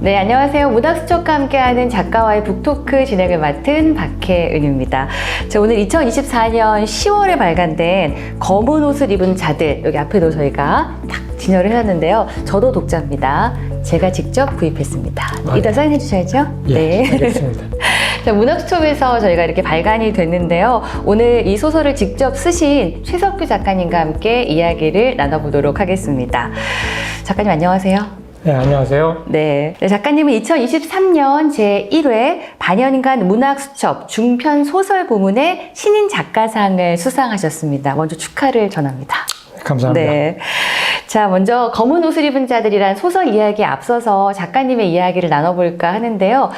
네, 안녕하세요. 문학수첩과 함께하는 작가와의 북토크 진행을 맡은 박혜은입니다. 자, 오늘 2024년 10월에 발간된 검은 옷을 입은 자들, 여기 앞에도 저희가 딱 진열을 해놨는데요. 저도 독자입니다. 제가 직접 구입했습니다. 이따 사인해 주셔야죠. 예, 네. 알겠습니다. 자, 문학수첩에서 저희가 이렇게 발간이 됐는데요. 오늘 이 소설을 직접 쓰신 최석규 작가님과 함께 이야기를 나눠보도록 하겠습니다. 작가님 안녕하세요. 네, 안녕하세요. 네. 작가님은 2023년 제1회 반년간 문학수첩 중편 소설 부문의 신인 작가상을 수상하셨습니다. 먼저 축하를 전합니다. 감사합니다. 네. 자, 먼저 검은 옷을 입은 자들이란 소설 이야기에 앞서서 작가님의 이야기를 나눠볼까 하는데요.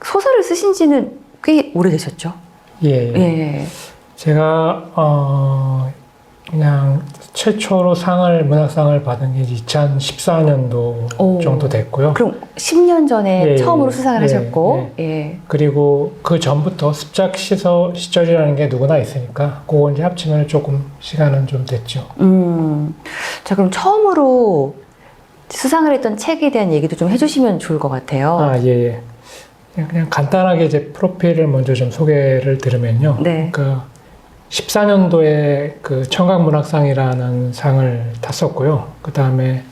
소설을 쓰신 지는 꽤 오래되셨죠? 예. 예. 제가 그냥 최초로 문학상을 받은 게 2014년도 정도 됐고요. 그럼 10년 전에 예, 처음으로 수상을 하셨고, 예. 예. 그리고 그 전부터 습작 시절이라는 게 누구나 있으니까 그거 이제 합치면 조금 시간은 좀 됐죠. 자, 그럼 처음으로 수상을 했던 책에 대한 얘기도 좀 해주시면 좋을 것 같아요. 아, 예. 그냥 간단하게 이제 프로필을 먼저 좀 소개를 드리면요. 네. 14년도에 그 청각문학상이라는 상을 탔었고요. 그 다음에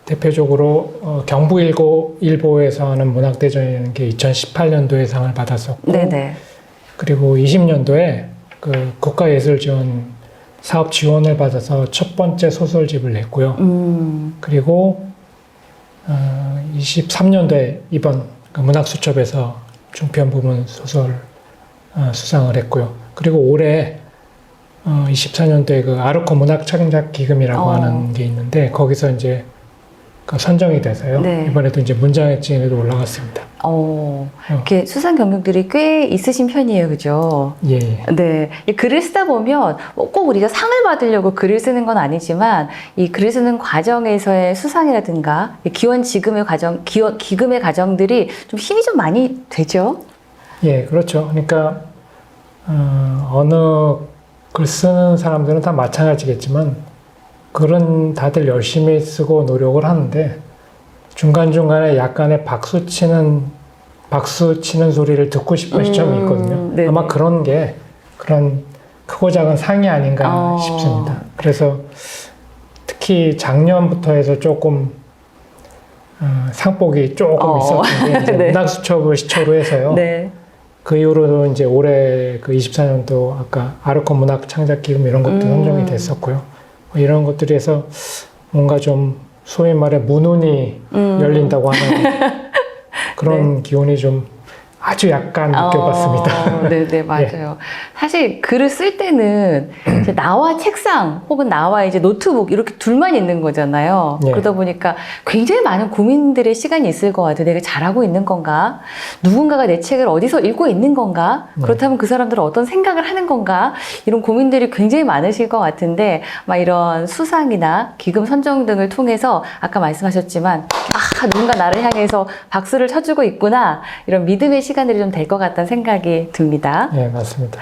대표적으로 경부일보에서 하는 문학대전이라는 게 2018년도에 상을 받았었고, 네네. 그리고 20년도에 그 국가예술지원 사업 지원을 받아서 첫 번째 소설집을 냈고요. 그리고 23년도에 이번 그 문학수첩에서 중편 부문 소설 수상을 했고요. 그리고 올해 24년도에 그 아르코 문학 창작 기금이라고 하는 게 있는데 거기서 이제 그 선정이 돼서요. 네. 이번에도 이제 문장액진에도 올라갔습니다. 이렇게 수상 경력들이 꽤 있으신 편이에요, 그죠? 예. 네. 이 글을 쓰다 보면 꼭 우리가 상을 받으려고 글을 쓰는 건 아니지만 이 글을 쓰는 과정에서의 수상이라든가 기금의 과정들이 좀 힘이 좀 많이 되죠? 예, 그렇죠. 그러니까 어느 글 쓰는 사람들은 다 마찬가지겠지만 글은 다들 열심히 쓰고 노력을 하는데 중간중간에 약간의 박수 치는 소리를 듣고 싶은 시점이 있거든요. 네네. 아마 그런 게 그런 크고 작은 상이 아닌가 싶습니다. 그래서 특히 작년부터 해서 조금 상복이 조금 있었는데 네. 문학수첩을 시초로 해서요. 네. 그 이후로도 이제 올해 그 24년도 아까 아르코 문학 창작 기금 이런 것도 선정이 됐었고요. 이런 것들이 해서 뭔가 좀 소위 말해 문운이 열린다고 하는 그런 네. 기운이 좀 아주 약간 느껴봤습니다. 네네, 맞아요. 사실 글을 쓸 때는 이제 나와 책상 혹은 나와 이제 노트북 이렇게 둘만 있는 거잖아요. 네. 그러다 보니까 굉장히 많은 고민들의 시간이 있을 것 같아요. 내가 잘하고 있는 건가? 누군가가 내 책을 어디서 읽고 있는 건가? 그렇다면 그 사람들은 어떤 생각을 하는 건가? 이런 고민들이 굉장히 많으실 것 같은데 막 이런 수상이나 기금 선정 등을 통해서 아까 말씀하셨지만 누군가 나를 향해서 박수를 쳐주고 있구나. 이런 믿음의 시간들이 좀 될 것 같다는 생각이 듭니다. 네, 맞습니다.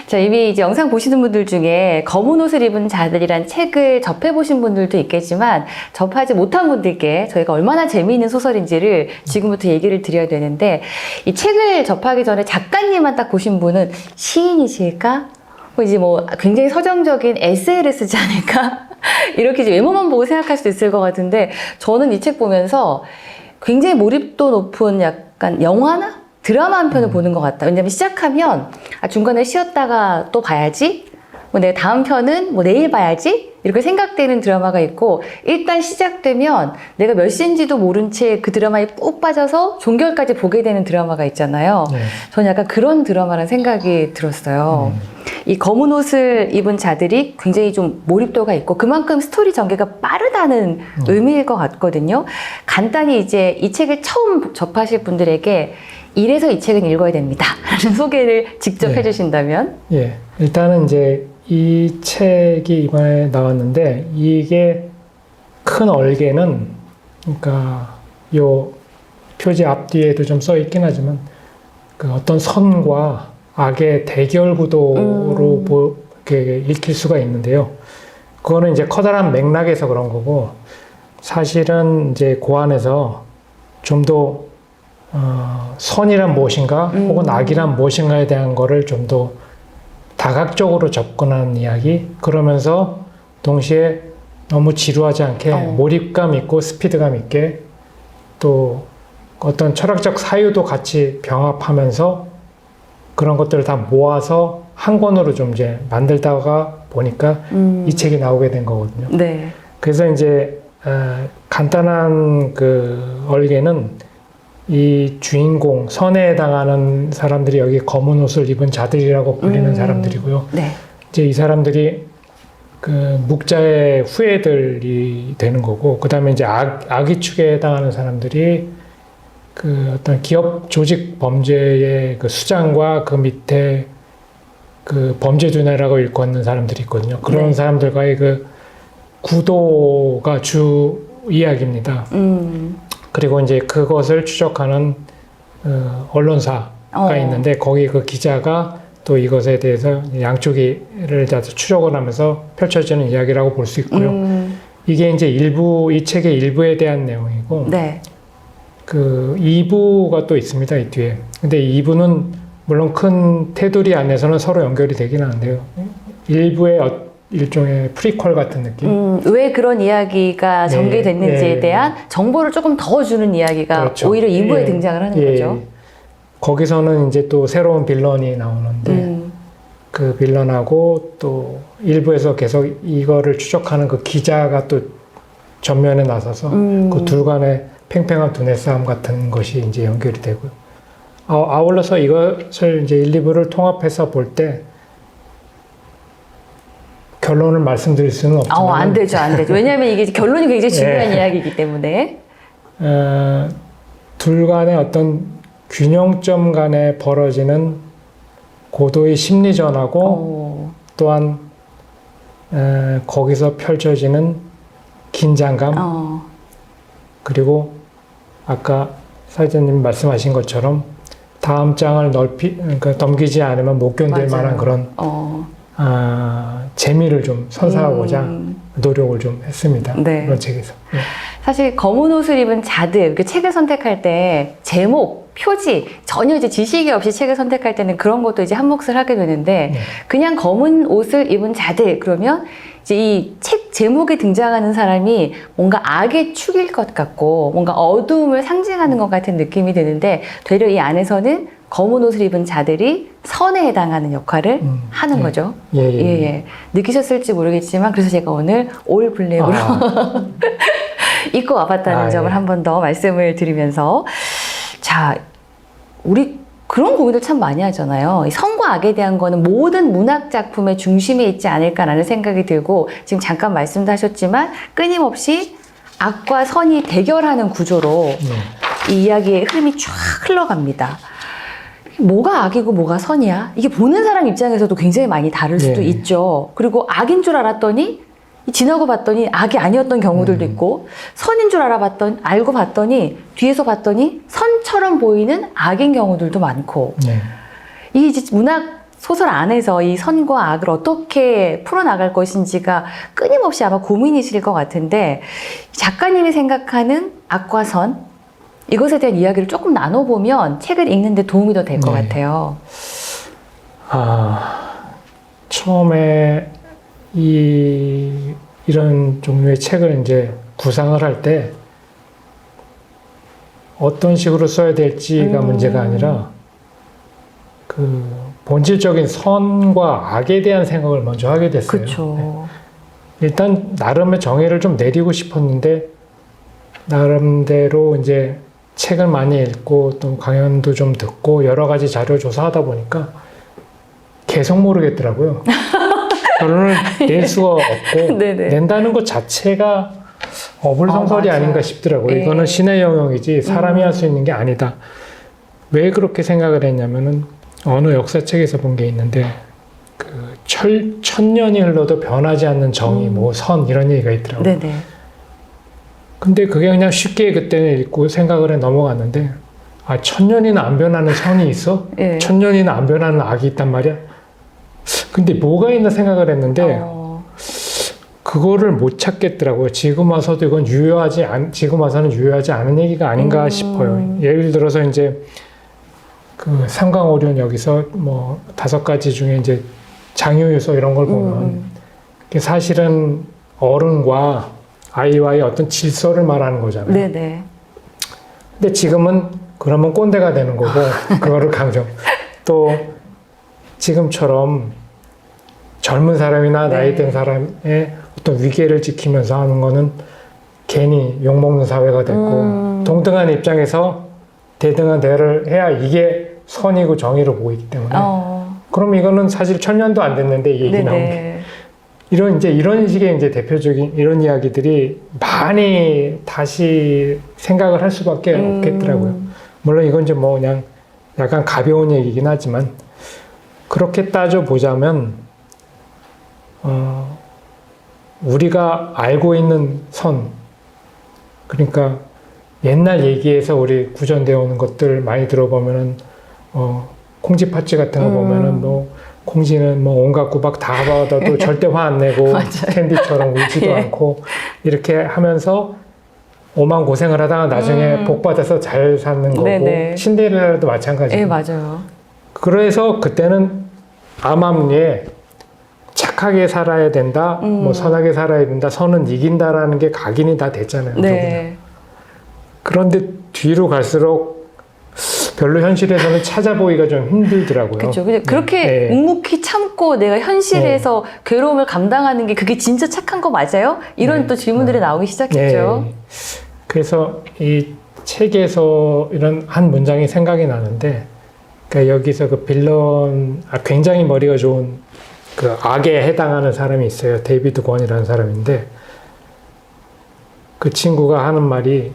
자, 이미 이제 영상 보시는 분들 중에 검은 옷을 입은 자들이란 책을 접해보신 분들도 있겠지만 접하지 못한 분들께 저희가 얼마나 재미있는 소설인지를 지금부터 얘기를 드려야 되는데 이 책을 접하기 전에 작가님만 딱 보신 분은 시인이실까? 이제 굉장히 서정적인 에세이를 쓰지 않을까? 이렇게 이제 외모만 보고 생각할 수도 있을 것 같은데 저는 이 책 보면서 굉장히 몰입도 높은 약간 영화나 드라마 한 편을 보는 것 같다. 왜냐면 시작하면 중간에 쉬었다가 또 봐야지. 내가 다음 편은 내일 봐야지. 이렇게 생각되는 드라마가 있고 일단 시작되면 내가 몇 시인지도 모른 채 그 드라마에 푹 빠져서 종결까지 보게 되는 드라마가 있잖아요. 네. 저는 약간 그런 드라마라는 생각이 들었어요. 이 검은 옷을 입은 자들이 굉장히 좀 몰입도가 있고 그만큼 스토리 전개가 빠르다는 의미일 것 같거든요. 간단히 이제 이 책을 처음 접하실 분들에게 이래서 이 책은 읽어야 됩니다. 라는 소개를 직접 네. 해주신다면? 예, 일단은 이제 이 책이 이번에 나왔는데 이게 큰 얼개는 그러니까 요 표지 앞뒤에도 좀 써 있긴 하지만 그 어떤 선과 악의 대결 구도로 이렇게 읽힐 수가 있는데요. 그거는 이제 커다란 맥락에서 그런 거고 사실은 이제 고안에서 좀 더 선이란 무엇인가 혹은 악이란 무엇인가에 대한 거를 좀 더 다각적으로 접근하는 이야기, 그러면서 동시에 너무 지루하지 않게 몰입감 있고 스피드감 있게 또 어떤 철학적 사유도 같이 병합하면서 그런 것들을 다 모아서 한 권으로 좀 이제 만들다가 보니까 이 책이 나오게 된 거거든요. 네. 그래서 이제 간단한 그 얼개는 이 주인공, 선에 해당하는 사람들이 여기 검은 옷을 입은 자들이라고 불리는 사람들이고요. 네. 이제 이 사람들이 그 묵자의 후예들이 되는 거고, 그 다음에 이제 악의 축에 해당하는 사람들이 그 어떤 기업 조직 범죄의 그 수장과 그 밑에 그 범죄 두뇌라고 일컫는 사람들이 있거든요. 그런 네. 사람들과의 그 구도가 주 이야기입니다. 그리고 이제 그것을 추적하는 언론사가 있는데 거기 그 기자가 또 이것에 대해서 양쪽을 다 추적을 하면서 펼쳐지는 이야기라고 볼 수 있고요. 이게 이제 이 책의 일부에 대한 내용이고, 네. 그 2부가 또 있습니다, 이 뒤에. 근데 2부는 물론 큰 테두리 안에서는 서로 연결이 되긴 하는데요. 일부의 일종의 프리퀄 같은 느낌? 왜 그런 이야기가 전개됐는지에 대한 정보를 조금 더 주는 이야기가 그렇죠. 오히려 2부에 등장을 하는 거죠. 거기서는 이제 또 새로운 빌런이 나오는데 그 빌런하고 또 일부에서 계속 이거를 추적하는 그 기자가 또 전면에 나서서 그 둘 간의 팽팽한 두뇌 싸움 같은 것이 이제 연결이 되고요. 아울러서 이것을 이제 1, 2부를 통합해서 볼 때 결론을 말씀드릴 수는 없지만 안 되죠. 왜냐하면 이게 결론이 굉장히 중요한 이야기이기 때문에. 둘 간의 어떤 균형점 간에 벌어지는 고도의 심리전하고 또한 거기서 펼쳐지는 긴장감 그리고 아까 사회자님 말씀하신 것처럼 다음 장을 그러니까 넘기지 않으면 못 견딜 만한 그런 재미를 좀 선사하고자 노력을 좀 했습니다. 네. 이런 책에서. 네. 사실 검은 옷을 입은 자들, 그 책을 선택할 때 제목, 표지, 전혀 이제 지식이 없이 책을 선택할 때는 그런 것도 이제 한몫을 하게 되는데 그냥 검은 옷을 입은 자들, 그러면 이제 이 책 제목에 등장하는 사람이 뭔가 악의 축일 것 같고 뭔가 어두움을 상징하는 것 같은 느낌이 드는데 되려 이 안에서는 검은 옷을 입은 자들이 선에 해당하는 역할을 하는 거죠. 예. 느끼셨을지 모르겠지만 그래서 제가 오늘 올 블랙으로 입고 와봤다는 점을 한 번 더 말씀을 드리면서 자, 우리 그런 고민을 참 많이 하잖아요. 이 선과 악에 대한 거는 모든 문학 작품의 중심에 있지 않을까라는 생각이 들고 지금 잠깐 말씀도 하셨지만 끊임없이 악과 선이 대결하는 구조로 이 이야기의 흐름이 쫙 흘러갑니다. 뭐가 악이고 뭐가 선이야? 이게 보는 사람 입장에서도 굉장히 많이 다를 수도 있죠. 그리고 악인 줄 알았더니 지나고 봤더니 악이 아니었던 경우들도 있고 선인 줄 알고 봤더니 뒤에서 봤더니 선처럼 보이는 악인 경우들도 많고 이 문학 소설 안에서 이 선과 악을 어떻게 풀어나갈 것인지가 끊임없이 아마 고민이실 것 같은데 작가님이 생각하는 악과 선 이것에 대한 이야기를 조금 나눠보면 책을 읽는 데 도움이 더 될 것 같아요. 처음에 이런 종류의 책을 이제 구상을 할 때 어떤 식으로 써야 될지가 문제가 아니라 그 본질적인 선과 악에 대한 생각을 먼저 하게 됐어요. 그렇죠. 일단 나름의 정의를 좀 내리고 싶었는데 나름대로 이제 책을 많이 읽고 또 강연도 좀 듣고 여러 가지 자료 조사하다 보니까 계속 모르겠더라고요. 결론을 낼 수가 없고 낸다는 것 자체가 어불성설이 아닌가 싶더라고요. 이거는 신의 영역이지 사람이 할 수 있는 게 아니다. 왜 그렇게 생각을 했냐면은 어느 역사책에서 본 게 있는데 그 천년이 흘러도 변하지 않는 정의, 뭐 선 이런 얘기가 있더라고요. 근데 그게 그냥 쉽게 그때는 읽고 생각을 해 넘어갔는데 천년이나 안 변하는 선이 있어? 천년이나 안 변하는 악이 있단 말이야? 근데 뭐가 있나 생각을 했는데 그거를 못 찾겠더라고요. 지금 와서도 이건 지금 와서는 유효하지 않은 얘기가 아닌가 싶어요. 예를 들어서 이제 그 삼강오륜 여기서 뭐 5가지 중에 이제 장유유서 이런 걸 보면 그게 사실은 어른과 아이와의 어떤 질서를 말하는 거잖아요. 네네. 근데 지금은 그러면 꼰대가 되는 거고 그거를 강조. 또 지금처럼 젊은 사람이나 네. 나이 든 사람의 어떤 위계를 지키면서 하는 거는 괜히 욕먹는 사회가 됐고 동등한 입장에서 대등한 대화를 해야 이게 선이고 정의로 보이기 때문에 그럼 이거는 사실 1000년도 안 됐는데 이 얘기 나온 게 이런 식의 이제 대표적인 이런 이야기들이 많이 다시 생각을 할 수밖에 없겠더라고요. 물론 이건 이제 뭐 그냥 약간 가벼운 얘기긴 하지만 그렇게 따져 보자면 우리가 알고 있는 선, 그러니까 옛날 얘기에서 우리 구전되어 오는 것들 많이 들어보면은 콩쥐 팥쥐 같은 거 보면은 뭐 콩쥐는 뭐 온갖 구박 다 받아도 절대 화 안 내고 캔디처럼 울지도 예. 않고 이렇게 하면서 오만 고생을 하다가 나중에 복 받아서 잘 사는 거고 네네. 신데렐라도 마찬가지고. 예, 맞아요. 그래서 그때는 암암리에 착하게 살아야 된다, 뭐 선하게 살아야 된다, 선은 이긴다라는 게 각인이 다 됐잖아요. 네. 그런데 뒤로 갈수록 별로 현실에서는 찾아보기가 좀 힘들더라고요. 그렇죠. 그렇게 묵묵히 참고 내가 현실에서 괴로움을 감당하는 게 그게 진짜 착한 거 맞아요? 이런 또 질문들이 나오기 시작했죠. 그래서 이 책에서 이런 한 문장이 생각이 나는데, 그러니까 여기서 그 빌런, 굉장히 머리가 좋은 그 악에 해당하는 사람이 있어요. 데이비드 권이라는 사람인데, 그 친구가 하는 말이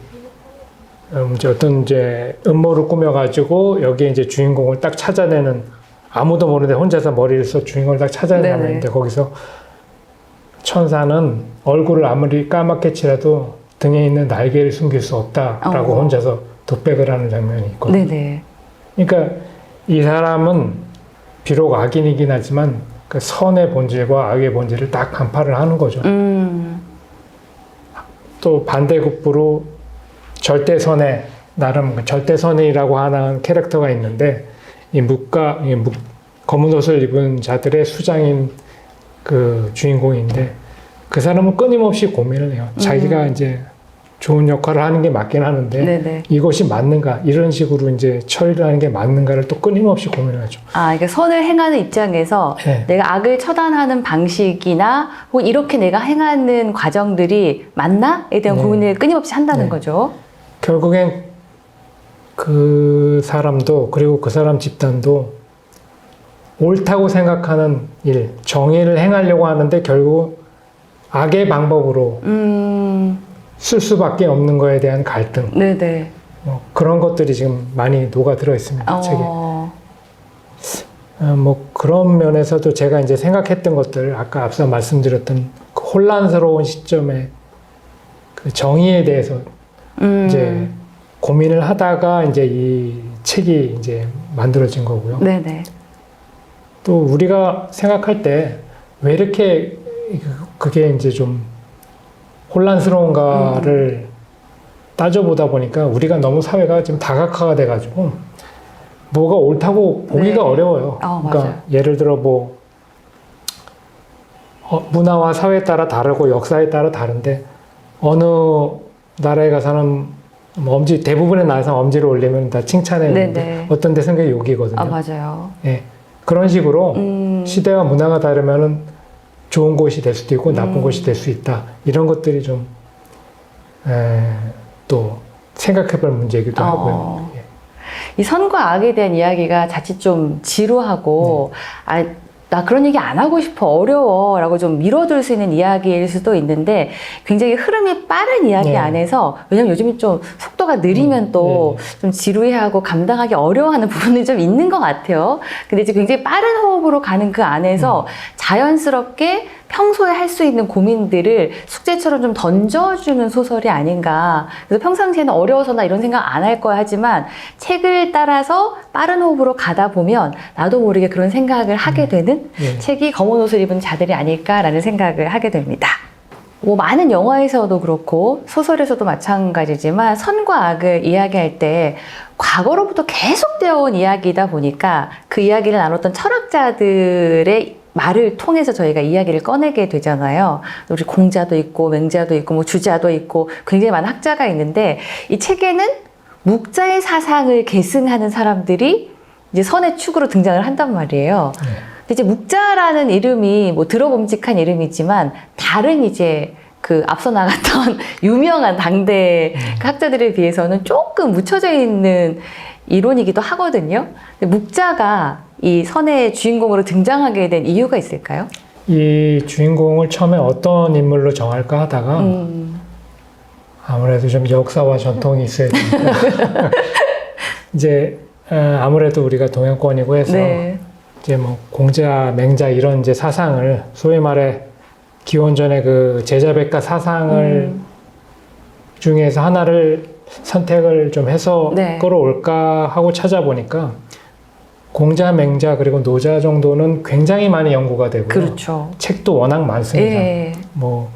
이제 어떤 이제 음모를 꾸며가지고 여기에 이제 주인공을 딱 찾아내는, 아무도 모르는데 혼자서 머리를 써 주인공을 딱 찾아내는 장면인데, 거기서 천사는 얼굴을 아무리 까맣게 칠해도 등에 있는 날개를 숨길 수 없다라고 혼자서 독백을 하는 장면이 있거든요. 네네. 그러니까 이 사람은 비록 악인이긴 하지만 그 선의 본질과 악의 본질을 딱 간파를 하는 거죠. 또 반대급부로 절대선의, 나름 절대선이라고 하는 캐릭터가 있는데, 이 검은 옷을 입은 자들의 수장인 그 주인공인데, 그 사람은 끊임없이 고민을 해요. 자기가 이제 좋은 역할을 하는 게 맞긴 하는데, 네네. 이것이 맞는가, 이런 식으로 이제 처리를 하는 게 맞는가를 또 끊임없이 고민을 하죠. 그러니까 선을 행하는 입장에서 내가 악을 처단하는 방식이나 혹은 이렇게 내가 행하는 과정들이 맞나?에 대한 고민을 끊임없이 한다는 거죠. 결국엔 그 사람도, 그리고 그 사람 집단도 옳다고 생각하는 일, 정의를 행하려고 하는데 결국 악의 방법으로 쓸 수밖에 없는 거에 대한 갈등. 네네. 그런 것들이 지금 많이 녹아들어 있습니다, 책에. 뭐 그런 면에서도 제가 이제 생각했던 것들, 아까 앞서 말씀드렸던 그 혼란스러운 시점에 그 정의에 대해서 이제 고민을 하다가 이제 이 책이 이제 만들어진 거고요. 네네. 또 우리가 생각할 때 왜 이렇게 그게 이제 좀 혼란스러운가를 따져보다 보니까 우리가 너무 사회가 지금 다각화가 돼가지고 뭐가 옳다고 보기가 어려워요. 그러니까 맞아요. 예를 들어 뭐 문화와 사회에 따라 다르고 역사에 따라 다른데 어느 나라에 가서는 대부분의 나라에서 엄지를 올리면 다 칭찬했는데 어떤 데서는 그게 욕이거든요. 맞아요. 예. 그런 식으로 시대와 문화가 다르면은 좋은 곳이 될 수도 있고 나쁜 곳이 될 수 있다. 이런 것들이 좀 또 생각해볼 문제이기도 하고요. 예. 이 선과 악에 대한 이야기가 자칫 좀 지루하고 나 그런 얘기 안 하고 싶어, 어려워 라고 좀 밀어둘 수 있는 이야기일 수도 있는데 굉장히 흐름이 빠른 이야기 안에서, 왜냐면 요즘이 좀 속도가 느리면 또 좀 지루해하고 감당하기 어려워하는 부분이 좀 있는 것 같아요. 근데 이제 굉장히 빠른 호흡으로 가는 그 안에서 자연스럽게 평소에 할 수 있는 고민들을 숙제처럼 좀 던져주는 소설이 아닌가. 그래서 평상시에는 어려워서나 이런 생각 안 할 거야 하지만 책을 따라서 빠른 호흡으로 가다 보면 나도 모르게 그런 생각을 하게 되는 책이 검은 옷을 입은 자들이 아닐까라는 생각을 하게 됩니다. 뭐 많은 영화에서도 그렇고 소설에서도 마찬가지지만 선과 악을 이야기할 때 과거로부터 계속되어 온 이야기이다 보니까 그 이야기를 나눴던 철학자들의 말을 통해서 저희가 이야기를 꺼내게 되잖아요. 우리 공자도 있고 맹자도 있고 뭐 주자도 있고 굉장히 많은 학자가 있는데 이 책에는 묵자의 사상을 계승하는 사람들이 이제 선의 축으로 등장을 한단 말이에요. 근데 이제 묵자라는 이름이 뭐 들어봄직한 이름이지만 다른 이제 그 앞서 나갔던 유명한 당대 그 학자들에 비해서는 조금 묻혀져 있는 이론이기도 하거든요. 근데 묵자가 이 선의 주인공으로 등장하게 된 이유가 있을까요? 이 주인공을 처음에 어떤 인물로 정할까 하다가 아무래도 좀 역사와 전통이 있어야 되니까 이제 아무래도 우리가 동양권이고 해서 네. 이제 뭐 공자, 맹자 이런 이제 사상을 소위 말해 기원전의 그 제자백가 사상을 중에서 하나를 선택을 좀 해서 네. 끌어올까 하고 찾아보니까 공자, 맹자 그리고 노자 정도는 굉장히 많이 연구가 되고요. 그렇죠. 책도 워낙 많습니다. 예. 뭐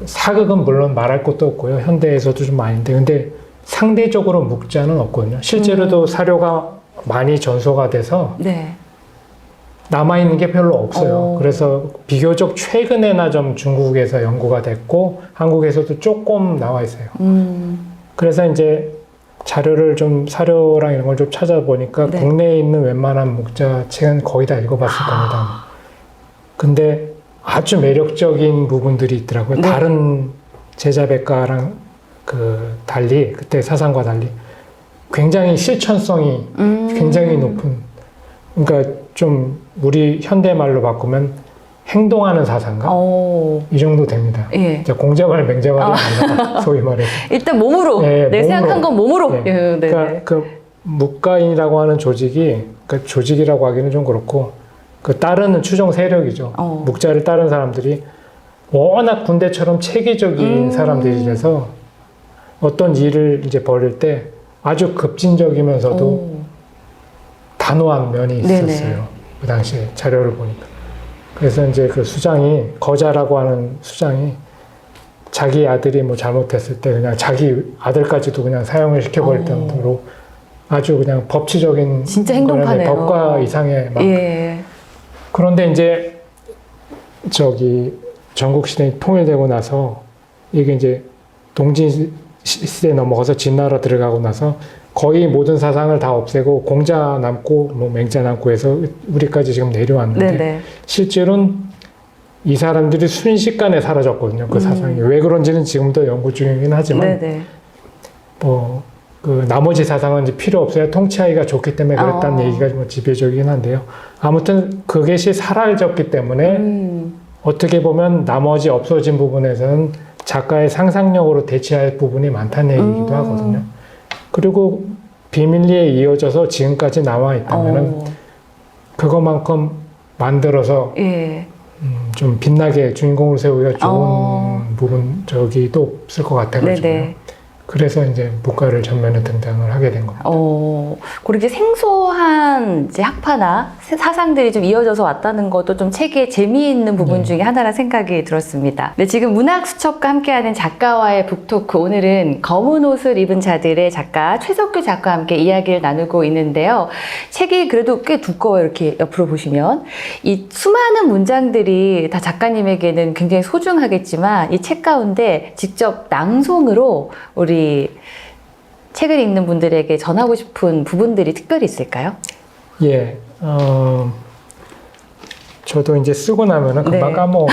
사극은 물론 말할 것도 없고요. 현대에서도 좀 많은데 근데 상대적으로 묵자는 없거든요. 실제로도 사료가 많이 전소가 돼서 네. 남아있는 게 별로 없어요. 오. 그래서 비교적 최근에나 좀 중국에서 연구가 됐고 한국에서도 조금 나와 있어요. 그래서 이제 자료를 좀 사료랑 이런 걸 좀 찾아보니까 네. 국내에 있는 웬만한 묵자 책은 거의 다 읽어봤을 겁니다. 근데 아주 매력적인 부분들이 있더라고요. 네. 다른 제자백가랑 그 달리 그때 사상과 달리 굉장히 실천성이 굉장히 높은 그러니까 좀 우리 현대 말로 바꾸면 행동하는 사상가 이 정도 됩니다. 예. 공자말 맹자말이 아니라 소위 말해서 일단 몸으로 네, 내 몸으로. 생각한 건 몸으로. 네. 예, 네. 그러니까 그 묵가인이라고 하는 조직이 그러니까 조직이라고 하기는 좀 그렇고 그 따르는 추종 세력이죠. 묵자를 따른 사람들이 워낙 군대처럼 체계적인 사람들이라서 어떤 일을 이제 벌일 때 아주 급진적이면서도 단호한 면이 있었어요. 네네. 그 당시에 자료를 보니까. 그래서 이제 그 수장이 거자라고 하는 수장이 자기 아들이 뭐 잘못했을 때 그냥 자기 아들까지도 그냥 사형을 시켜버릴 정도로 아주 그냥 법치적인 진짜 행동파네요. 법과 이상의 막 예. 그런데 이제 전국 시대에 통일되고 나서 이게 이제 동진 시대에 넘어가서 진나라 들어가고 나서 거의 모든 사상을 다 없애고 공자 남고 뭐 맹자 남고 해서 우리까지 지금 내려왔는데 네네. 실제로는 이 사람들이 순식간에 사라졌거든요. 그 사상이 왜 그런지는 지금도 연구 중이긴 하지만 네네. 뭐 그 나머지 사상은 이제 필요 없어요. 통치하기가 좋기 때문에 그랬다는 얘기가 뭐 지배적이긴 한데요. 아무튼 그것이 사라졌기 때문에 어떻게 보면 나머지 없어진 부분에서는 작가의 상상력으로 대체할 부분이 많다는 얘기기도 하거든요. 그리고 비밀리에 이어져서 지금까지 나와 있다면은 그것만큼 만들어서 예. 좀 빛나게 주인공을 세우기가 좋은 부분 저기도 없을 것 같아가지고요. 네네. 그래서 이제 묵가를 전면에 등장을 하게 된 겁니다. 그렇게 생소한 이제 학파나 사상들이 좀 이어져서 왔다는 것도 좀 책의 재미있는 부분 중에 하나라 생각이 들었습니다. 네, 지금 문학수첩과 함께하는 작가와의 북토크, 오늘은 검은 옷을 입은 자들의 작가 최석규 작가와 함께 이야기를 나누고 있는데요. 책이 그래도 꽤 두꺼워요. 이렇게 옆으로 보시면. 이 수많은 문장들이 다 작가님에게는 굉장히 소중하겠지만 이 책 가운데 직접 낭송으로 우리 책을 읽는 분들에게 전하고 싶은 부분들이 특별히 있을까요? 예, 저도 이제 쓰고 나면은 금방 네. 까먹고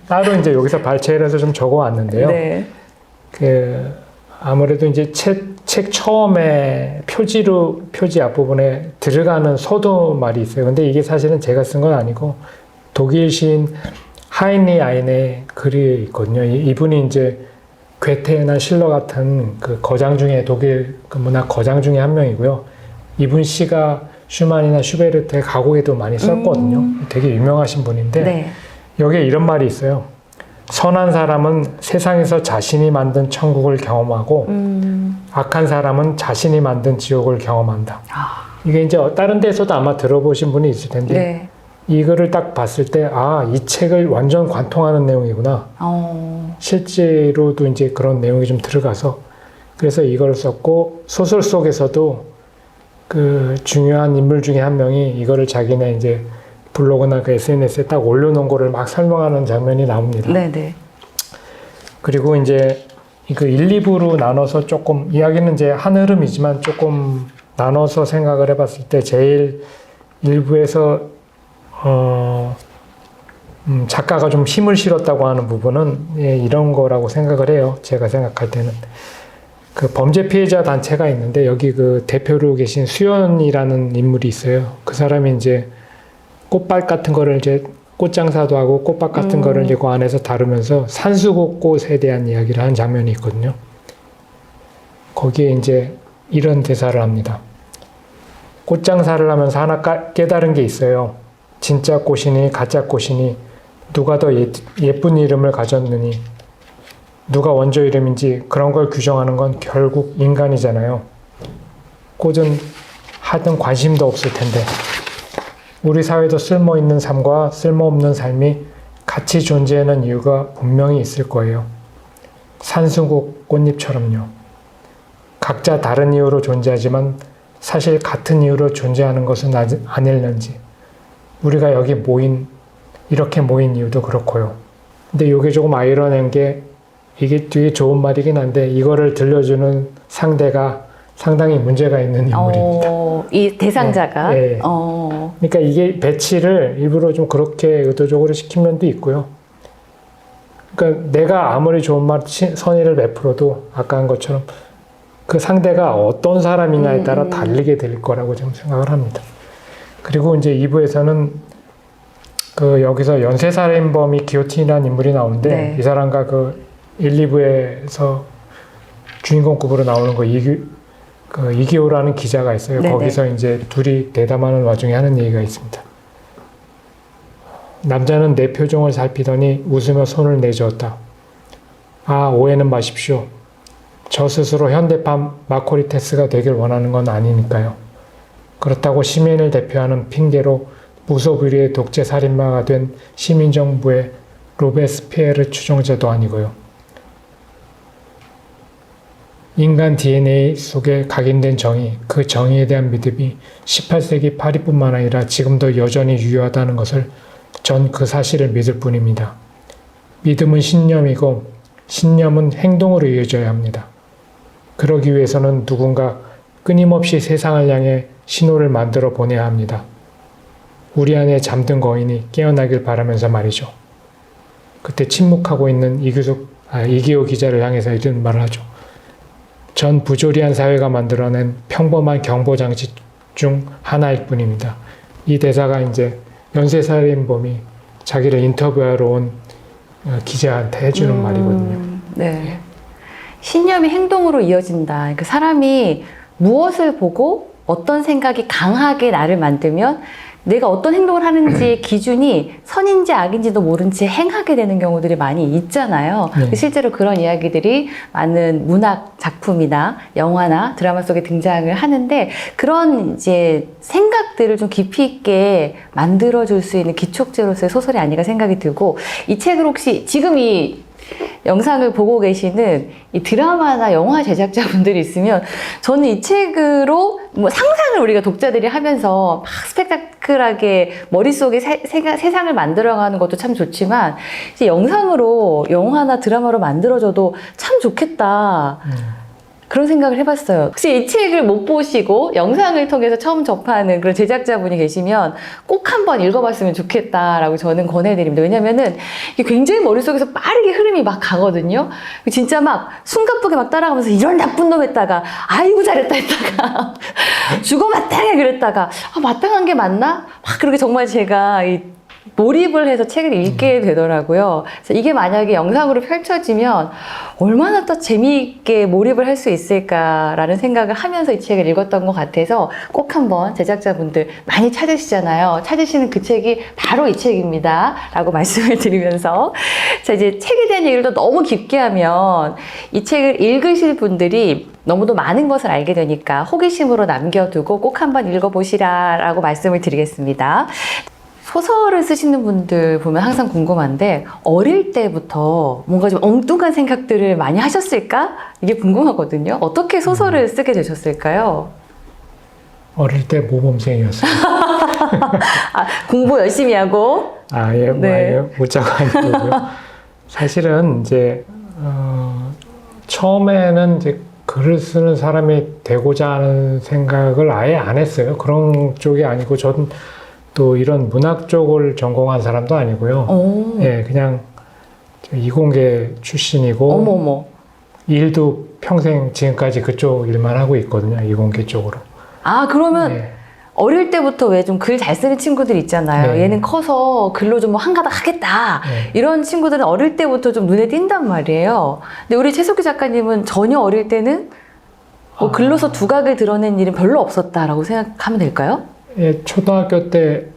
따로 이제 여기서 발췌를 해서 좀 적어 왔는데요. 네. 아무래도 이제 책 처음에 표지 앞부분에 들어가는 서두 말이 있어요. 근데 이게 사실은 제가 쓴 건 아니고 독일 시인 하인리 아인의 글이 있거든요. 이분이 이제 괴테나 실러 같은 그 거장 중에 독일 그 문학 거장 중에 한 명이고요. 이분 시가 슈만이나 슈베르트의 가곡에도 많이 썼거든요. 되게 유명하신 분인데 네. 여기에 이런 말이 있어요. 선한 사람은 세상에서 자신이 만든 천국을 경험하고 악한 사람은 자신이 만든 지옥을 경험한다. 이게 이제 다른 데서도 아마 들어보신 분이 있을 텐데 네. 이거를 딱 봤을 때, 아, 이 책을 완전 관통하는 내용이구나. 실제로도 이제 그런 내용이 좀 들어가서, 그래서 이걸 썼고, 소설 속에서도 그 중요한 인물 중에 한 명이 이거를 자기네 이제 블로그나 그 SNS에 딱 올려놓은 거를 막 설명하는 장면이 나옵니다. 네네. 그리고 이제 그 1, 2부로 나눠서 조금, 이야기는 이제 한 흐름이지만 조금 나눠서 생각을 해봤을 때 제일 1부에서 작가가 좀 힘을 실었다고 하는 부분은 이런 거라고 생각을 해요. 제가 생각할 때는. 그 범죄 피해자 단체가 있는데 여기 그 대표로 계신 수연이라는 인물이 있어요. 그 사람이 이제 꽃밭 같은 거를 이제 꽃장사도 하고 꽃밭 같은 거를 이제 그 안에서 다루면서 산수국 꽃에 대한 이야기를 하는 장면이 있거든요. 거기에 이제 이런 대사를 합니다. 꽃장사를 하면서 하나 깨달은 게 있어요. 진짜 꽃이니 가짜 꽃이니 누가 더 예쁜 이름을 가졌느니 누가 원조 이름인지 그런 걸 규정하는 건 결국 인간이잖아요. 꽃은 하등 관심도 없을 텐데 우리 사회도 쓸모있는 삶과 쓸모없는 삶이 같이 존재하는 이유가 분명히 있을 거예요. 산수국 꽃잎처럼요. 각자 다른 이유로 존재하지만 사실 같은 이유로 존재하는 것은 아닐는지 우리가 여기 이렇게 모인 이유도 그렇고요. 근데 이게 조금 아이러니한 게 이게 되게 좋은 말이긴 한데 이거를 들려주는 상대가 상당히 문제가 있는 인물입니다. 이 대상자가? 네. 그러니까 이게 배치를 일부러 좀 그렇게 의도적으로 시킨 면도 있고요. 그러니까 내가 아무리 좋은 말, 선의를 베풀어도 아까 한 것처럼 그 상대가 어떤 사람이냐에 따라 다르게 될 거라고 저는 생각을 합니다. 그리고 이제 2부에서는 그 여기서 연쇄살인범이 기요틴이라는 인물이 나오는데 네. 이 사람과 그 1, 2부에서 주인공급으로 나오는 거 이기호라는 기자가 있어요. 네네. 거기서 이제 둘이 대담하는 와중에 하는 얘기가 있습니다. 남자는 내 표정을 살피더니 웃으며 손을 내저었다. 아, 오해는 마십시오. 저 스스로 현대판 마코리테스가 되길 원하는 건 아니니까요. 그렇다고 시민을 대표하는 핑계로 무소불위의 독재 살인마가 된 시민정부의 로베스피에르 추종자도 아니고요. 인간 DNA 속에 각인된 정의, 그 정의에 대한 믿음이 18세기 파리뿐만 아니라 지금도 여전히 유효하다는 것을 전 그 사실을 믿을 뿐입니다. 믿음은 신념이고 신념은 행동으로 이어져야 합니다. 그러기 위해서는 누군가 끊임없이 세상을 향해 신호를 만들어 보내야 합니다. 우리 안에 잠든 거인이 깨어나길 바라면서 말이죠. 그때 침묵하고 있는 이기호 기자를 향해서 이런 말을 하죠. 전 부조리한 사회가 만들어낸 평범한 경보장치 중 하나일 뿐입니다. 이 대사가 이제 연쇄살인범이 자기를 인터뷰하러 온 기자한테 해주는 말이거든요. 네. 신념이 행동으로 이어진다. 그 사람이 무엇을 보고 어떤 생각이 강하게 나를 만들면 내가 어떤 행동을 하는지의 기준이 선인지 악인지도 모른 채 행하게 되는 경우들이 많이 있잖아요. 네. 실제로 그런 이야기들이 많은 문학 작품이나 영화나 드라마 속에 등장을 하는데 그런 이제 생각들을 좀 깊이 있게 만들어줄 수 있는 기촉제로서의 소설이 아닌가 생각이 들고 이 책을 혹시 지금 이 영상을 보고 계시는 이 드라마나 영화 제작자분들이 있으면 저는 이 책으로 뭐 상상을 우리가 독자들이 하면서 막 스펙타클하게 머릿속에 세상을 만들어가는 것도 참 좋지만 이제 영상으로 영화나 드라마로 만들어줘도 참 좋겠다. 그런 생각을 해봤어요. 혹시 이 책을 못 보시고 영상을 통해서 처음 접하는 그런 제작자분이 계시면 꼭 한번 읽어봤으면 좋겠다라고 저는 권해드립니다. 왜냐면은 이게 굉장히 머릿속에서 빠르게 흐름이 막 가거든요. 진짜 막 숨가쁘게 막 따라가면서 이런 나쁜 놈 했다가 아이고 잘했다 했다가 죽어 마땅해 그랬다가 아 마땅한 게 맞나? 막 그렇게 정말 제가 몰입을 해서 책을 읽게 되더라고요. 그래서 이게 만약에 영상으로 펼쳐지면 얼마나 더 재미있게 몰입을 할 수 있을까라는 생각을 하면서 이 책을 읽었던 것 같아서 꼭 한번 제작자분들 많이 찾으시잖아요. 찾으시는 그 책이 바로 이 책입니다. 라고 말씀을 드리면서 자 이제 책에 대한 얘기를 또 너무 깊게 하면 이 책을 읽으실 분들이 너무도 많은 것을 알게 되니까 호기심으로 남겨두고 꼭 한번 읽어보시라라고 말씀을 드리겠습니다. 소설을 쓰시는 분들 보면 항상 궁금한데 어릴 때부터 뭔가 좀 엉뚱한 생각들을 많이 하셨을까? 이게 궁금하거든요. 어떻게 소설을 쓰게 되셨을까요? 어릴 때 모범생이었어요. 아, 공부 열심히 하고. 아, 예, 뭐, 네. 아니요. 문자가 아니고요. 사실은 이제, 처음에는 이제 글을 쓰는 사람이 되고자 하는 생각을 아예 안 했어요. 그런 쪽이 아니고, 전 또 이런 문학 쪽을 전공한 사람도 아니고요. 오. 예, 그냥 이공계 출신이고, 어머머. 일도 평생 지금까지 그쪽 일만 하고 있거든요. 이공계 쪽으로. 아, 그러면 예. 어릴 때부터 왜 좀 글 잘 쓰는 친구들 있잖아요. 네. 얘는 커서 글로 좀 뭐 한가닥 하겠다. 네. 이런 친구들은 어릴 때부터 좀 눈에 띈단 말이에요. 근데 우리 최석규 작가님은 전혀 어릴 때는 뭐 글로서 두각을 드러낸 일은 별로 없었다라고 생각하면 될까요? 예, 초등학교 때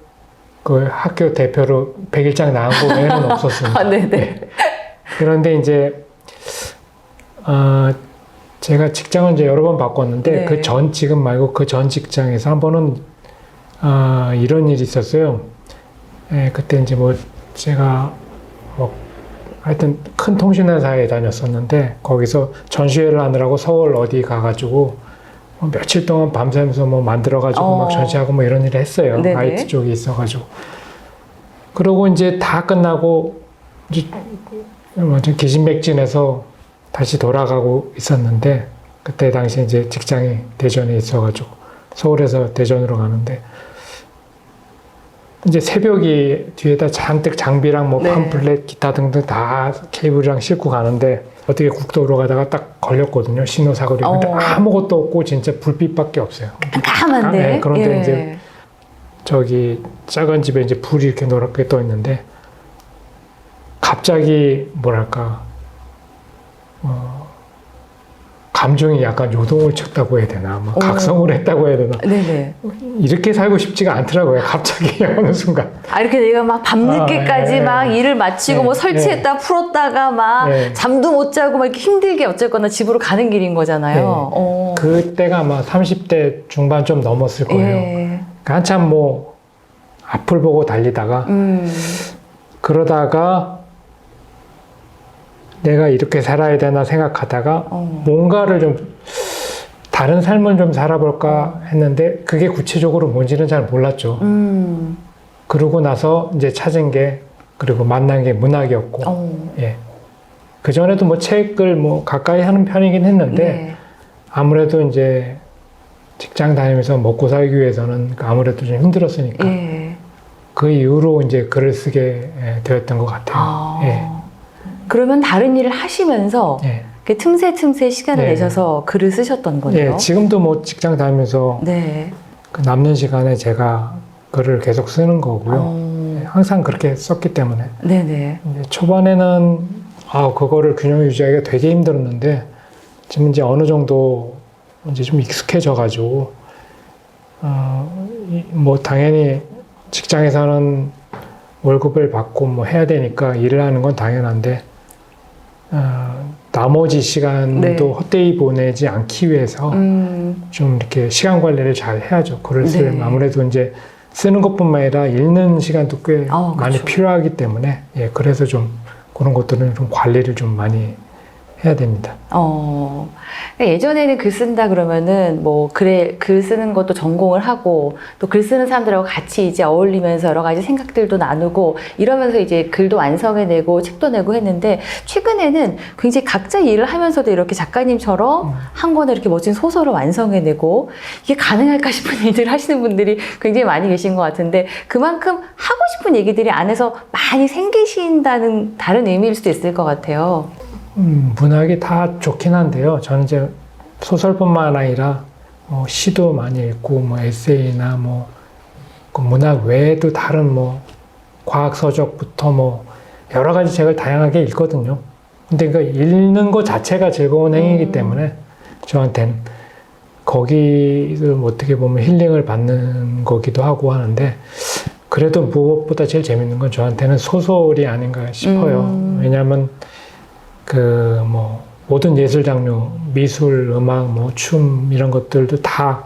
그 학교 대표로 100일장 나온 거 외에는 없었습니다. 아, 네네. 예. 그런데 이제 제가 직장을 이제 여러 번 바꿨는데 네. 그 전 지금 말고 그 전 직장에서 한 번은 이런 일이 있었어요. 예, 그때 이제 뭐 제가 뭐 하여튼 큰 통신회사에 다녔었는데 거기서 전시회를 하느라고 서울 어디 가가지고 뭐 며칠 동안 밤새면서 뭐 만들어가지고 막 전시하고 뭐 이런 일을 했어요. 네네. IT 쪽에 있어가지고. 그러고 이제 다 끝나고 이제 완전 기진맥진해서 다시 돌아가고 있었는데 그때 당시 이제 직장이 대전에 있어가지고 서울에서 대전으로 가는데 이제 새벽이 뒤에다 잔뜩 장비랑 뭐 네. 팜플렛 기타 등등 다 케이블이랑 싣고 가는데 어떻게 국도로 가다가 딱 걸렸거든요. 신호 사거리. 근데 아무것도 없고 진짜 불빛밖에 없어요. 깜깜한데. 네, 그런데 예. 이제 저기 작은 집에 이제 불이 이렇게 노랗게 떠 있는데 갑자기 뭐랄까 감정이 약간 요동을 쳤다고 해야 되나, 뭐 각성을 했다고 해야 되나. 네네. 이렇게 살고 싶지가 않더라고요. 갑자기 어느 순간. 아, 이렇게 내가 막 밤늦게까지 예, 막 일을 마치고 예, 뭐 설치했다 풀었다가 막 예. 잠도 못 자고 막 이렇게 힘들게 어쨌거나 집으로 가는 길인 거잖아요. 어. 그때가 아마 30대 중반 좀 넘었을 거예요. 예. 그러니까 한참 뭐 앞을 보고 달리다가 그러다가 내가 이렇게 살아야 되나 생각하다가 뭔가를 좀 다른 삶을 좀 살아볼까 했는데 그게 구체적으로 뭔지는 잘 몰랐죠. 그러고 나서 이제 찾은 게 그리고 만난 게 문학이었고, 예. 그 전에도 뭐 책을 뭐 가까이 하는 편이긴 했는데 네. 아무래도 이제 직장 다니면서 먹고 살기 위해서는 아무래도 좀 힘들었으니까 예. 그 이후로 이제 글을 쓰게 되었던 것 같아요. 예. 그러면 다른 일을 하시면서 예. 그 틈새 시간을 네. 내셔서 글을 쓰셨던 거네요. 예, 지금도 뭐 직장 다니면서 네. 그 남는 시간에 제가 글을 계속 쓰는 거고요. 예, 항상 그렇게 썼기 때문에. 네네. 이제 초반에는 그거를 균형 유지하기가 되게 힘들었는데 지금 이제 어느 정도 이제 좀 익숙해져가지고 뭐 당연히 직장에서는 월급을 받고 뭐 해야 되니까 일을 하는 건 당연한데 나머지 시간도 네. 헛되이 보내지 않기 위해서 좀 이렇게 시간 관리를 잘 해야죠. 글을 쓰면 네. 아무래도 이제 쓰는 것뿐만 아니라 읽는 시간도 꽤 그렇죠. 많이 필요하기 때문에 예, 그래서 좀 그런 것들은 좀 관리를 좀 많이 해야 됩니다. 예전에는 글 쓴다 그러면은 뭐 글 쓰는 것도 전공을 하고 또 글 쓰는 사람들하고 같이 이제 어울리면서 여러 가지 생각들도 나누고 이러면서 이제 글도 완성해내고 책도 내고 했는데 최근에는 굉장히 각자 일을 하면서도 이렇게 작가님처럼 한 권에 이렇게 멋진 소설을 완성해내고 이게 가능할까 싶은 일들을 하시는 분들이 굉장히 많이 계신 것 같은데 그만큼 하고 싶은 얘기들이 안에서 많이 생기신다는 다른 의미일 수도 있을 것 같아요. 문학이 다 좋긴 한데요. 저는 이제 소설뿐만 아니라 시도 많이 읽고 뭐 에세이나 뭐 그 문학 외에도 다른 뭐 과학 서적부터 뭐 여러 가지 책을 다양하게 읽거든요. 근데 그 읽는 것 자체가 즐거운 행위이기 때문에 저한테는 거기를 어떻게 보면 힐링을 받는 거기도 하고 하는데 그래도 무엇보다 제일 재밌는 건 저한테는 소설이 아닌가 싶어요. 왜냐하면 그 뭐 모든 예술 장르, 미술, 음악, 뭐 춤 이런 것들도 다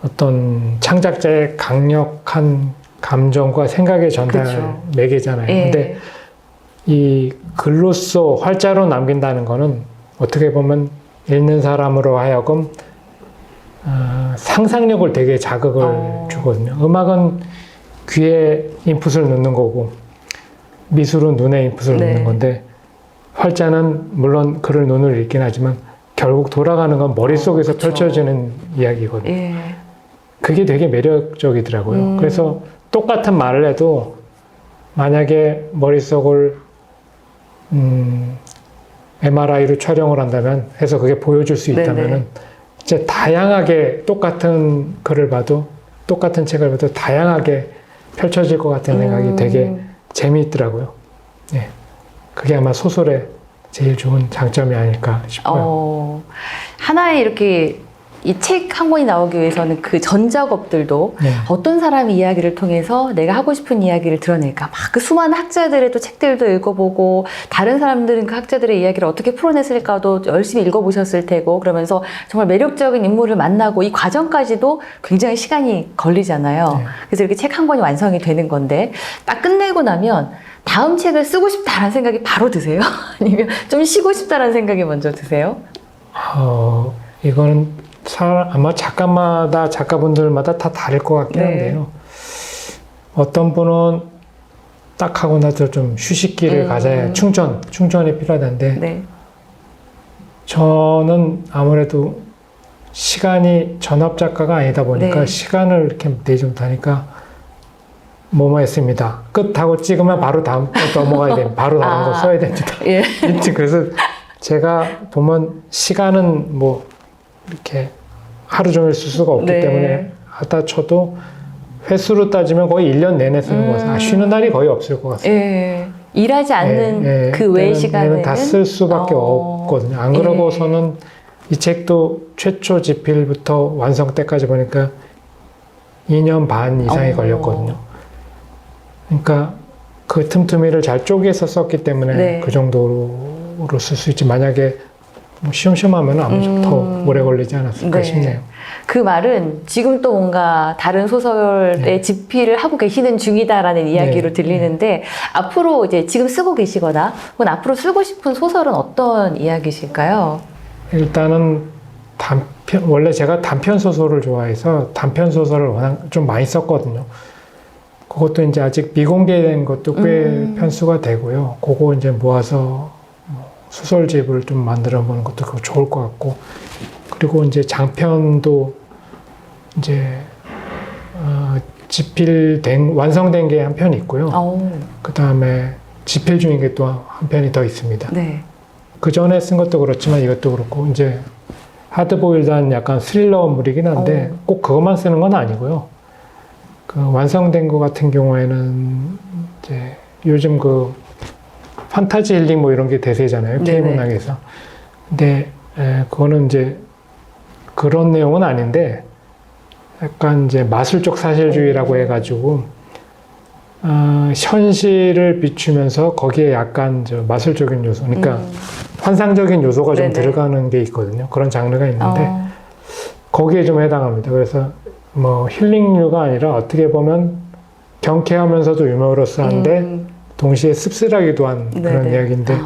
어떤 창작자의 강력한 감정과 생각의 전달 그쵸. 매개잖아요. 예. 근데 이 글로써 활자로 남긴다는 거는 어떻게 보면 읽는 사람으로 하여금 상상력을 되게 자극을 주거든요. 음악은 귀에 인풋을 넣는 거고 미술은 눈에 인풋을 네. 넣는 건데 활자는 물론 글을 눈으로 읽긴 하지만 결국 돌아가는 건 머릿속에서 그쵸. 펼쳐지는 이야기거든요. 예. 그게 되게 매력적이더라고요. 그래서 똑같은 말을 해도 만약에 머릿속을 MRI로 촬영을 한다면 해서 그게 보여줄 수 네네. 있다면은 이제 다양하게 똑같은 글을 봐도 똑같은 책을 봐도 다양하게 펼쳐질 것 같은 생각이 되게 재미있더라고요. 예. 그게 아마 소설의 제일 좋은 장점이 아닐까 싶어요. 하나의 이렇게 이 책 한 권이 나오기 위해서는 그 전 작업들도 네. 어떤 사람의 이야기를 통해서 내가 하고 싶은 이야기를 드러낼까. 막 그 수많은 학자들의 또 책들도 읽어보고 다른 사람들은 그 학자들의 이야기를 어떻게 풀어냈을까도 열심히 읽어보셨을 테고 그러면서 정말 매력적인 인물을 만나고 이 과정까지도 굉장히 시간이 걸리잖아요. 네. 그래서 이렇게 책 한 권이 완성이 되는 건데 딱 끝내고 나면 다음 책을 쓰고 싶다라는 생각이 바로 드세요? 아니면 좀 쉬고 싶다라는 생각이 먼저 드세요? 이거는 아마 작가분들마다 다 다를 것 같긴 네. 한데요. 어떤 분은 딱 하고 나서 좀 휴식기를 가져야 충전이 필요하다는데 네. 저는 아무래도 시간이 전업 작가가 아니다 보니까 네. 시간을 이렇게 내지 못하니까 뭐뭐 했습니다. 끝하고 찍으면 바로 다음 거 넘어가야 됩니다. 바로 다른 거 써야 됩니다. 예. 그래서 제가 보면 시간은 뭐 이렇게 하루 종일 쓸 수가 없기 네. 때문에 하다 쳐도 횟수로 따지면 거의 1년 내내 쓰는 것 같아요. 쉬는 날이 거의 없을 것 같습니다. 예. 일하지 않는 그 외의 시간에는 다 쓸 수밖에 없거든요. 안 그러고서는 이 책도 최초 집필부터 완성 때까지 보니까 2년 반 이상이 걸렸거든요. 그러니까 그 틈틈이를 잘 쪼개서 썼기 때문에 네. 그 정도로 쓸 수 있지. 만약에 뭐 시험하면 아마 더 오래 걸리지 않았을까 네. 싶네요. 그 말은 지금 또 뭔가 다른 소설의 집필을 하고 계시는 중이다라는 이야기로 들리는데 앞으로 이제 지금 쓰고 계시거나 혹은 앞으로 쓰고 싶은 소설은 어떤 이야기실까요? 일단은 원래 제가 단편 소설을 좋아해서 단편 소설을 워낙 좀 많이 썼거든요. 그것도 이제 아직 미공개된 것도 꽤 편수가 되고요. 그거 이제 모아서 소설집을 좀 만들어 보는 것도 그거 좋을 것 같고, 그리고 이제 장편도 이제 완성된 게 한 편 있고요. 그 다음에 집필 중인 게 또 한 편이 더 있습니다. 네. 그 전에 쓴 것도 그렇지만 이것도 그렇고 이제 하드보일드한 약간 스릴러물이긴 한데 꼭 그것만 쓰는 건 아니고요. 그 완성된 거 같은 경우에는 이제 요즘 그 판타지 힐링 뭐 이런 게 대세잖아요. K문학에서. 근데 그거는 이제 그런 내용은 아닌데 약간 이제 마술적 사실주의라고 해가지고 현실을 비추면서 거기에 약간 저 마술적인 요소, 그러니까 환상적인 요소가 좀 들어가는 게 있거든요. 그런 장르가 있는데 거기에 좀 해당합니다. 그래서 뭐 힐링류가 아니라 어떻게 보면 경쾌하면서도 유머러스한데 동시에 씁쓸하기도 한 그런 이야기인데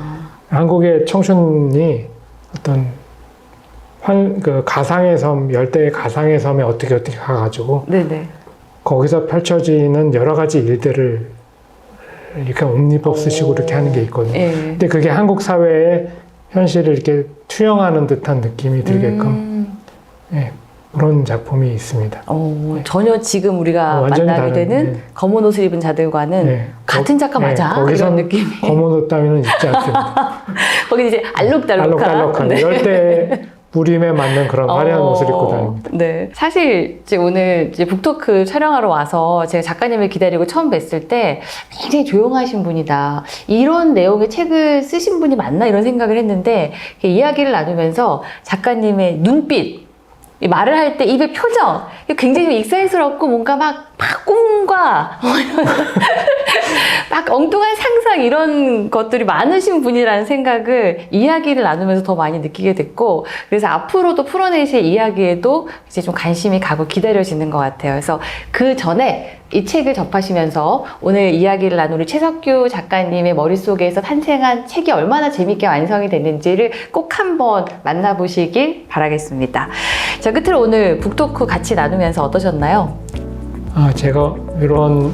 한국의 청춘이 어떤 그 가상의 섬, 열대의 가상의 섬에 어떻게 가가지고 거기서 펼쳐지는 여러 가지 일들을 이렇게 옴니버스식으로 이렇게 하는 게 있거든요. 근데 그게 한국 사회의 현실을 이렇게 투영하는 듯한 느낌이 들게끔 그런 작품이 있습니다. 전혀 지금 우리가 만나게 되는 검은 옷을 입은 자들과는 같은 작가 맞아? 이런 느낌이. 검은 옷 따위는 입지 않습니다. 거기 이제 알록달록한 열대 무림에 맞는 그런 화려한 옷을 입고 다닙니다. 네. 사실 이제 오늘 이제 북토크 촬영하러 와서 제가 작가님을 기다리고 처음 뵀을 때 굉장히 조용하신 분이다. 이런 내용의 책을 쓰신 분이 맞나 이런 생각을 했는데 이야기를 나누면서 작가님의 눈빛, 말을 할 때 입의 표정 굉장히 익살스럽고 뭔가 막 꿈과 막 엉뚱한 상상 이런 것들이 많으신 분이라는 생각을 이야기를 나누면서 더 많이 느끼게 됐고, 그래서 앞으로도 풀어내실 이야기에도 이제 좀 관심이 가고 기다려지는 것 같아요. 그래서 그 전에 이 책을 접하시면서 오늘 이야기를 나눈 우리 최석규 작가님의 머릿속에서 탄생한 책이 얼마나 재밌게 완성이 됐는지를 꼭 한번 만나보시길 바라겠습니다. 자, 끝으로 오늘 북토크 같이 나누면서 어떠셨나요? 제가 이런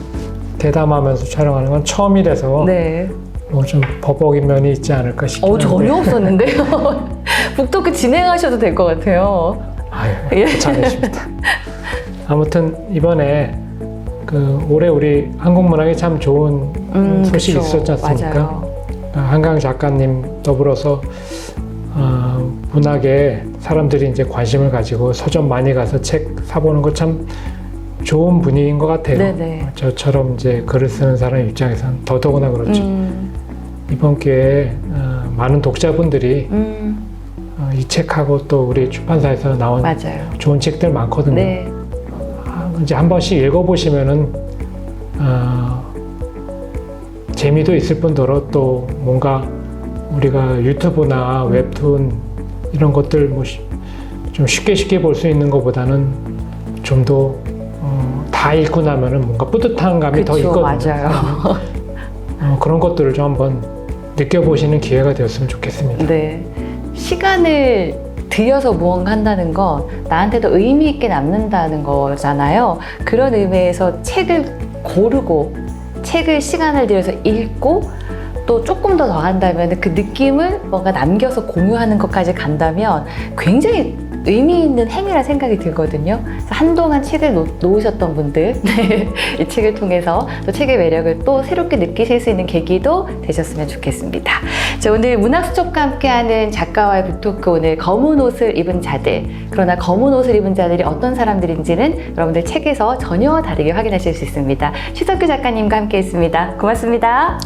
대담하면서 촬영하는 건 처음이라서 네. 뭐 좀 버벅인 면이 있지 않을까 싶긴 한데. 전혀 없었는데요. 북토크 진행하셔도 될 것 같아요. 아유, 예. 잘하십니다. 아무튼 이번에 올해 우리 한국 문학에 참 좋은 소식이 그쵸. 있었지 않습니까? 맞아요. 한강 작가님 더불어서 문학에 사람들이 이제 관심을 가지고 서점 많이 가서 책 사보는 거 참 좋은 분위기인 것 같아요. 네네. 저처럼 이제 글을 쓰는 사람 입장에서는 더더구나 그렇죠. 이번 기회에 많은 독자분들이 이 책하고 또 우리 출판사에서 나온 맞아요. 좋은 책들 많거든요. 네. 이제 한 번씩 읽어보시면은 재미도 있을 뿐더러 또 뭔가 우리가 유튜브나 웹툰 이런 것들 뭐 좀 쉽게 볼 수 있는 것보다는 좀 더 다 읽고 나면은 뭔가 뿌듯한 감이 더 그쵸, 있거든요. 맞아요. 그런 것들을 좀 한번 느껴보시는 기회가 되었으면 좋겠습니다. 네. 시간을 들여서 무언가 한다는 건 나한테도 의미 있게 남는다는 거잖아요. 그런 의미에서 책을 고르고 책을 시간을 들여서 읽고 또 조금 더 한다면 그 느낌을 뭔가 남겨서 공유하는 것까지 간다면 굉장히 의미 있는 행위라 생각이 들거든요. 그래서 한동안 책을 놓으셨던 분들 네, 이 책을 통해서 또 책의 매력을 또 새롭게 느끼실 수 있는 계기도 되셨으면 좋겠습니다. 자, 오늘 문학수첩과 함께하는 작가와의 북토크, 오늘 검은 옷을 입은 자들, 그러나 검은 옷을 입은 자들이 어떤 사람들인지는 여러분들 책에서 전혀 다르게 확인하실 수 있습니다. 최석규 작가님과 함께했습니다. 고맙습니다.